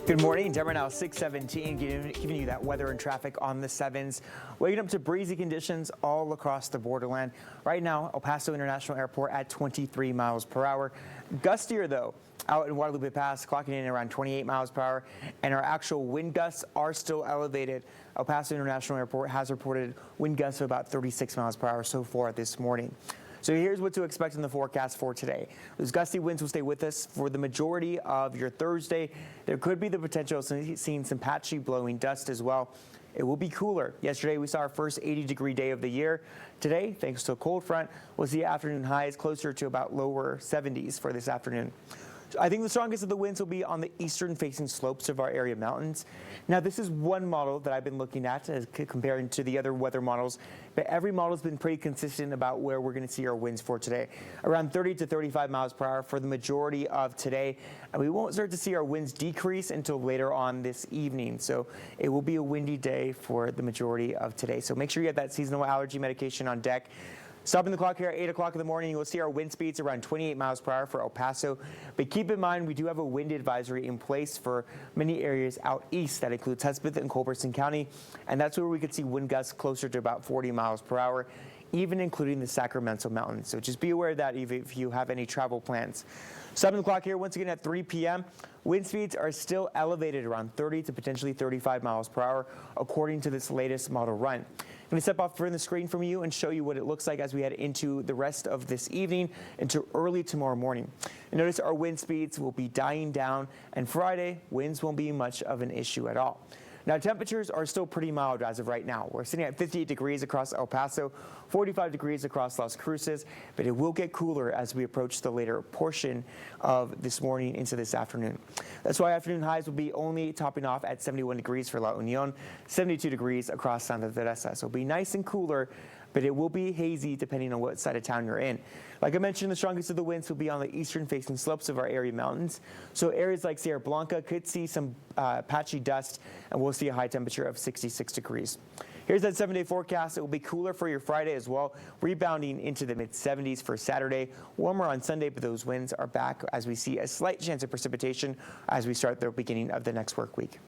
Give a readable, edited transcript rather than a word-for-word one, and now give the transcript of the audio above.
Good morning. Denver now 617, giving you that weather and traffic on the 7s. Waking up to breezy conditions all across the borderland. Right now, El Paso International Airport at 23 miles per hour. Gustier, though, out in Guadalupe Pass, clocking in around 28 miles per hour. And our actual wind gusts are still elevated. El Paso International Airport has reported wind gusts of about 36 miles per hour so far this morning. So here's what to expect in the forecast for today. Those gusty winds will stay with us for the majority of your Thursday. There could be the potential of seeing some patchy blowing dust as well. It will be cooler. Yesterday, we saw our first 80-degree day of the year. Today, thanks to a cold front, we'll see afternoon highs closer to about lower 70s for this afternoon. I think the strongest of the winds will be on the eastern-facing slopes of our area mountains. Now, this is one model that I've been looking at as comparing to the other weather models, but every model has been pretty consistent about where we're going to see our winds for today. Around 30 to 35 miles per hour for the majority of today, and we won't start to see our winds decrease until later on this evening. So it will be a windy day for the majority of today. So make sure you have that seasonal allergy medication on deck. Stopping the clock here at 8 o'clock in the morning, you will see our wind speeds around 28 miles per hour for El Paso. But keep in mind, we do have a wind advisory in place for many areas out east. That includes Hudspeth and Culbertson County. And that's where we could see wind gusts closer to about 40 miles per hour, even including the Sacramento Mountains. So just be aware of that if you have any travel plans. Stopping the clock here once again at 3 p.m. Wind speeds are still elevated around 30 to potentially 35 miles per hour, according to this latest model run. I'm going to step off from the screen from you and show you what it looks like as we head into the rest of this evening into early tomorrow morning. And notice our wind speeds will be dying down, and Friday, winds won't be much of an issue at all. Now, temperatures are still pretty mild as of right now. We're sitting at 58 degrees across El Paso, 45 degrees across Las Cruces, but it will get cooler as we approach the later portion of this morning into this afternoon. That's why afternoon highs will be only topping off at 71 degrees for La Union, 72 degrees across Santa Teresa. So it'll be nice and cooler, but it will be hazy depending on what side of town you're in. Like I mentioned, the strongest of the winds will be on the eastern-facing slopes of our area mountains. So areas like Sierra Blanca could see some patchy dust, and we'll see a high temperature of 66 degrees. Here's that 7-day forecast. It will be cooler for your Friday as well, rebounding into the mid-70s for Saturday. Warmer on Sunday, but those winds are back as we see a slight chance of precipitation as we start the beginning of the next work week.